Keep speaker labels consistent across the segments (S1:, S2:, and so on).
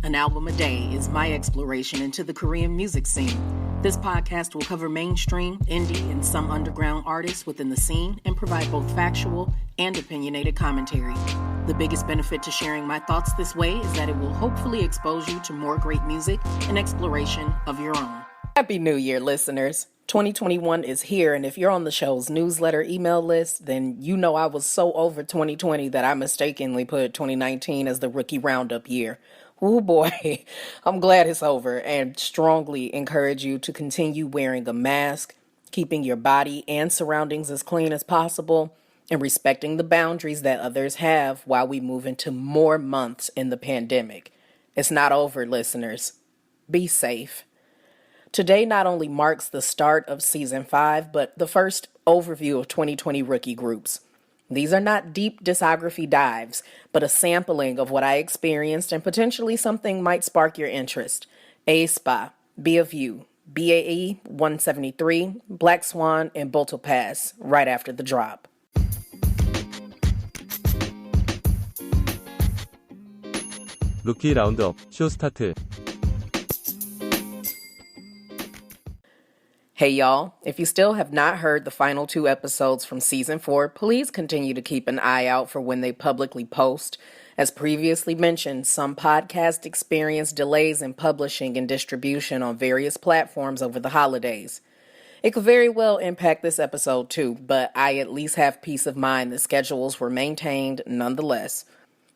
S1: An album a day is my exploration into the Korean music scene. This podcast will cover mainstream, indie, and some underground artists within the scene and provide both factual and opinionated commentary. The biggest benefit to sharing my thoughts this way is that it will hopefully expose you to more great music and exploration of your own. Happy New Year, listeners. 2021 is here, and if you're on the show's newsletter email list, then you know I was so over 2020 that I mistakenly put 2019 as the Rookie Roundup year. Oh boy, I'm glad it's over and strongly encourage you to continue wearing a mask, keeping your body and surroundings as clean as possible, and respecting the boundaries that others have while we move into more months in the pandemic. It's not over, listeners. Be safe. Today not only marks the start of Season 5, but the first overview of 2020 rookie groups. These are not deep discography dives, but a sampling of what I experienced and potentially something might spark your interest. Aespa, Be of You, BAE 173, Black Swan, and Bolto Pass right after the drop.
S2: Rookie Roundup, 쇼 스타트.
S1: Hey y'all, if you still have not heard the final 2 episodes from Season 4, please continue to keep an eye out for when they publicly post. As previously mentioned, some podcasts experienced delays in publishing and distribution on various platforms over the holidays. It could very well impact this episode too, but I at least have peace of mind that schedules were maintained nonetheless.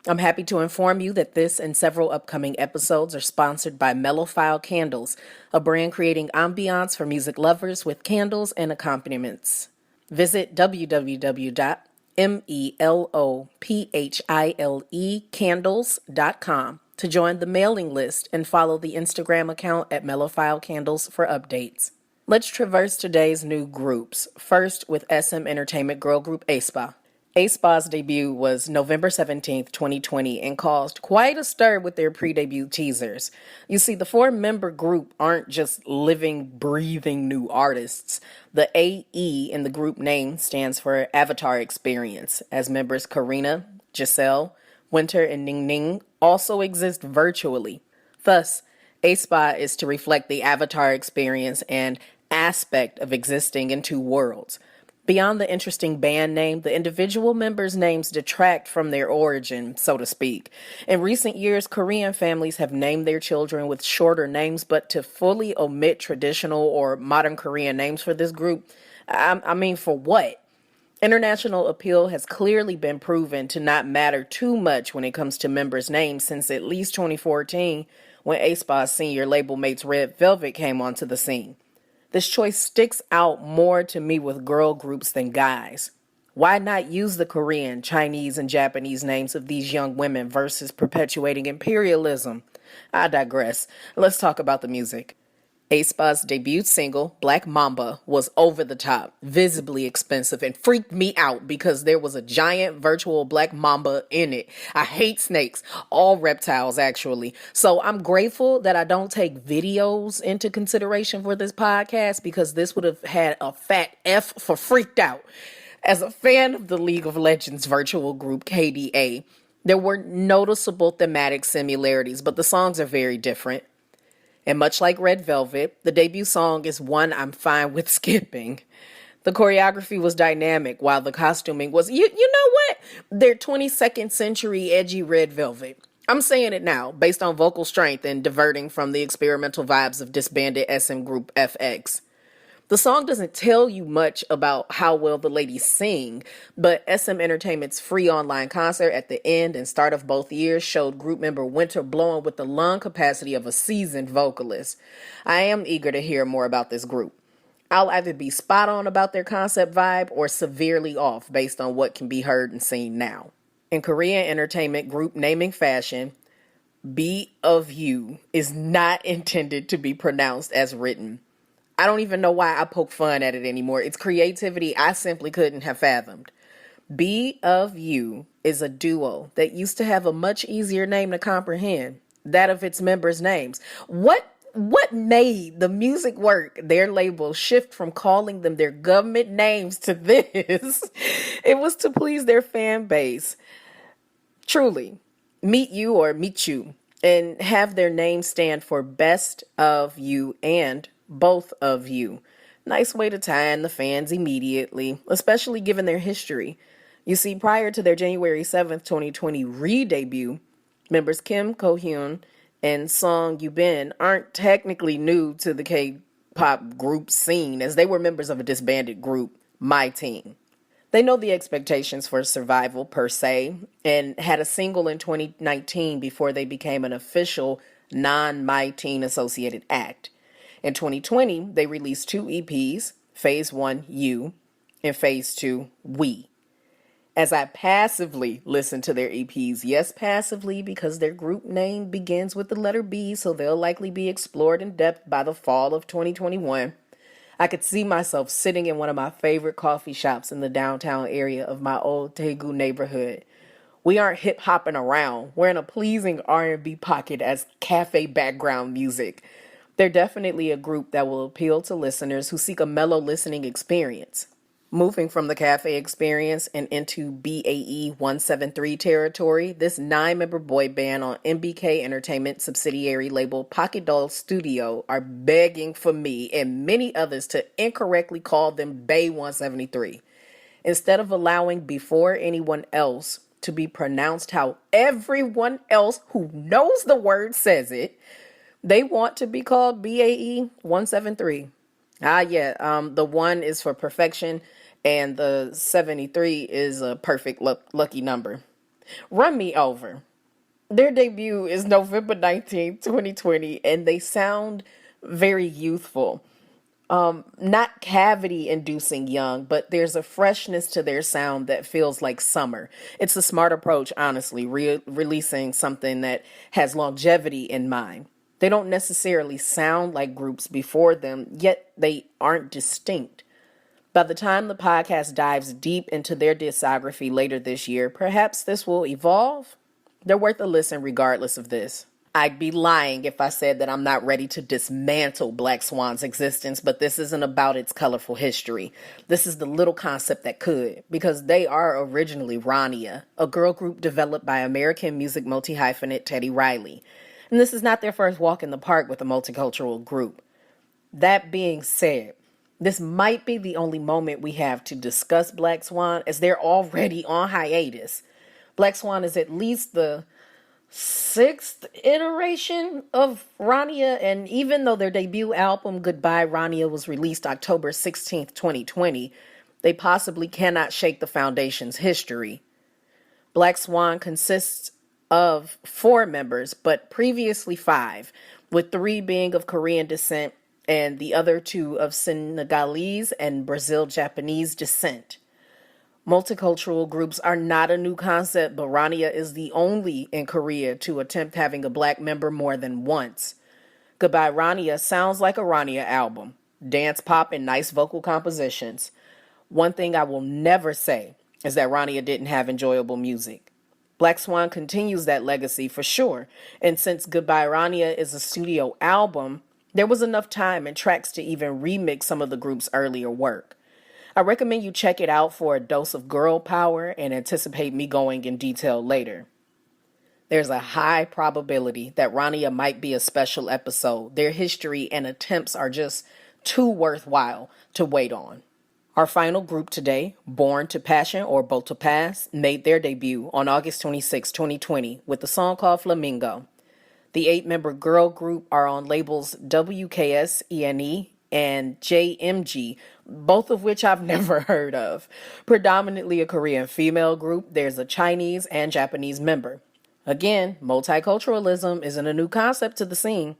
S1: I'm happy to inform you that this and several upcoming episodes are sponsored by Mellophile Candles, a brand creating ambiance for music lovers with candles and accompaniments. Visit www.melophilecandles.com to join the mailing list and follow the Instagram account at Mellophile Candles for updates. Let's traverse today's new groups, first with SM Entertainment girl group Aespa. Aespa's debut was November 17th, 2020, and caused quite a stir with their pre-debut teasers. You see, the 4-member group aren't just living, breathing new artists. The AE in the group name stands for Avatar Experience, as members Karina, Giselle, Winter, and Ningning also exist virtually. Thus, Aespa is to reflect the Avatar experience and aspect of existing in 2 worlds. Beyond the interesting band name, the individual members' names detract from their origin, so to speak. In recent years, Korean families have named their children with shorter names, but to fully omit traditional or modern Korean names for this group, I mean, for what? International appeal has clearly been proven to not matter too much when it comes to members' names since at least 2014, when Aespa's senior labelmates Red Velvet came onto the scene. This choice sticks out more to me with girl groups than guys. Why not use the Korean, Chinese, and Japanese names of these young women versus perpetuating imperialism? I digress. Let's talk about the music. Aespa's debut single, Black Mamba, was over the top, visibly expensive, and freaked me out because there was a giant virtual black mamba in it. I hate snakes, all reptiles actually. So I'm grateful that I don't take videos into consideration for this podcast because this would have had a fat F for freaked out. As a fan of the League of Legends virtual group KDA, there were noticeable thematic similarities, but the songs are very different. And much like Red Velvet, the debut song is one I'm fine with skipping. The choreography was dynamic while the costuming was, you know what? They're 22nd century edgy Red Velvet. I'm saying it now, based on vocal strength and diverting from the experimental vibes of disbanded SM group FX. The song doesn't tell you much about how well the ladies sing, but SM Entertainment's free online concert at the end and start of both years showed group member Winter blowing with the lung capacity of a seasoned vocalist. I am eager to hear more about this group. I'll either be spot on about their concept vibe or severely off based on what can be heard and seen now. In Korean entertainment group naming fashion, Be of You is not intended to be pronounced as written. I don't even know why I poke fun at it anymore. It's creativity I simply couldn't have fathomed. Be of You is a duo that used to have a much easier name to comprehend, that of its members' names. What made the music work their label shift from calling them their government names to this? It was to please their fan base. Truly, Meet You or Meet You and have their name stand for best of you and both of you. Nice way to tie in the fans immediately, especially given their history. You see, prior to their January 7th, 2020 re-debut, members Kim Ko-hyun and Song Yubin aren't technically new to the K-pop group scene, as they were members of a disbanded group, My Team. They know the expectations for survival per se, and had a single in 2019 before they became an official non-My Teen associated act. In 2020, they released 2 EPs, Phase 1, You, and Phase 2, We. As I passively listen to their EPs, yes, passively, because their group name begins with the letter B, so they'll likely be explored in depth by the fall of 2021. I could see myself sitting in one of my favorite coffee shops in the downtown area of my old Daegu neighborhood. We aren't hip-hopping around. We're in a pleasing R&B pocket as cafe background music. They're definitely a group that will appeal to listeners who seek a mellow listening experience. Moving from the cafe experience and into BAE 173 territory, this 9-member boy band on MBK Entertainment subsidiary label Pocket Doll Studio are begging for me and many others to incorrectly call them Bay 173. Instead of allowing before anyone else to be pronounced how everyone else who knows the word says it, they want to be called BAE 173. The 1 is for perfection, and the 73 is a perfect lucky number. Run me over. Their debut is November 19th, 2020, and they sound very youthful. Not cavity-inducing young, but there's a freshness to their sound that feels like summer. It's a smart approach, honestly, releasing something that has longevity in mind. They don't necessarily sound like groups before them, yet they aren't distinct. By the time the podcast dives deep into their discography later this year, perhaps this will evolve. They're worth a listen regardless of this. I'd be lying if I said that I'm not ready to dismantle Black Swan's existence, but this isn't about its colorful history. This is the little concept that could, because they are originally Rania, a girl group developed by American music multi-hyphenate Teddy Riley. And this is not their first walk in the park with a multicultural group. That being said, this might be the only moment we have to discuss Black Swan, as they're already on hiatus. Black Swan is at least the 6th iteration of Rania, and even though their debut album Goodbye Rania was released October 16th, 2020, they possibly cannot shake the foundation's history. Black Swan consists of 4 members, but previously 5, with 3 being of Korean descent and the other 2 of Senegalese and Brazil-Japanese descent. Multicultural groups are not a new concept, but Rania is the only in Korea to attempt having a Black member more than once. Goodbye Rania sounds like a Rania album. Dance pop and nice vocal compositions. One thing I will never say is that Rania didn't have enjoyable music. Black Swan continues that legacy for sure, and since Goodbye Rania is a studio album, there was enough time and tracks to even remix some of the group's earlier work. I recommend you check it out for a dose of girl power and anticipate me going in detail later. There's a high probability that Rania might be a special episode. Their history and attempts are just too worthwhile to wait on. Our final group today, Born to Passion or Bolt to Pass, made their debut on August 26, 2020 with the song called Flamingo. The 8-member girl group are on labels WKS-ENE and JMG, both of which I've never heard of. Predominantly a Korean female group, there's a Chinese and Japanese member. Again, multiculturalism isn't a new concept to the scene.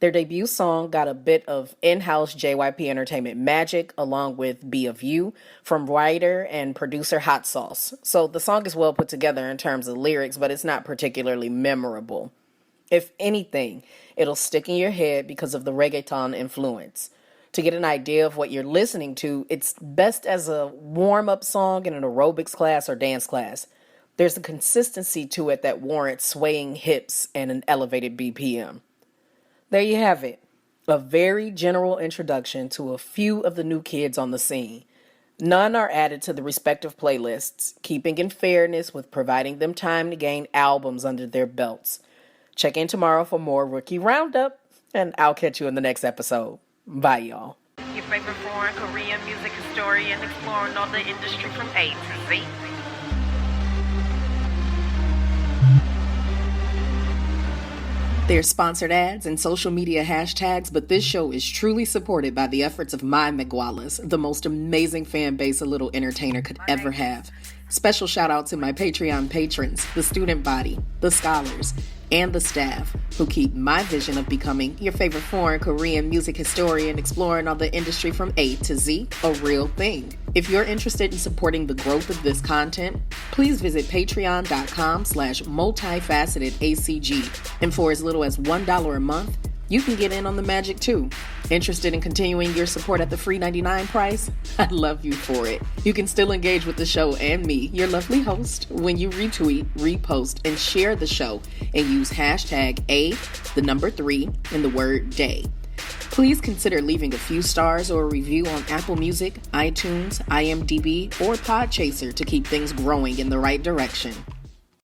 S1: Their debut song got a bit of in-house JYP Entertainment magic along with Be of You from writer and producer Hot Sauce. So the song is well put together in terms of lyrics, but it's not particularly memorable. If anything, it'll stick in your head because of the reggaeton influence. To get an idea of what you're listening to, it's best as a warm-up song in an aerobics class or dance class. There's a consistency to it that warrants swaying hips and an elevated BPM. There you have it, a very general introduction to a few of the new kids on the scene. None are added to the respective playlists, keeping in fairness with providing them time to gain albums under their belts. Check in tomorrow for more Rookie Roundup, and I'll catch you in the next episode. Bye, y'all.
S3: Your favorite foreign Korean music historian exploring all the industry from A to Z.
S1: There's sponsored ads and social media hashtags, but this show is truly supported by the efforts of my Migualas, the most amazing fan base a little entertainer could ever have. Special shout out to my Patreon patrons, the student body, the scholars, and the staff who keep my vision of becoming your favorite foreign Korean music historian exploring all the industry from A to Z a real thing. If you're interested in supporting the growth of this content, please visit patreon.com/multifacetedacg. And for as little as $1 a month, you can get in on the magic too. Interested in continuing your support at the free $99 price? I'd love you for it. You can still engage with the show and me, your lovely host, when you retweet, repost, and share the show and use hashtag A3 and the word day. Please consider leaving a few stars or a review on Apple Music, iTunes, IMDb, or Podchaser to keep things growing in the right direction.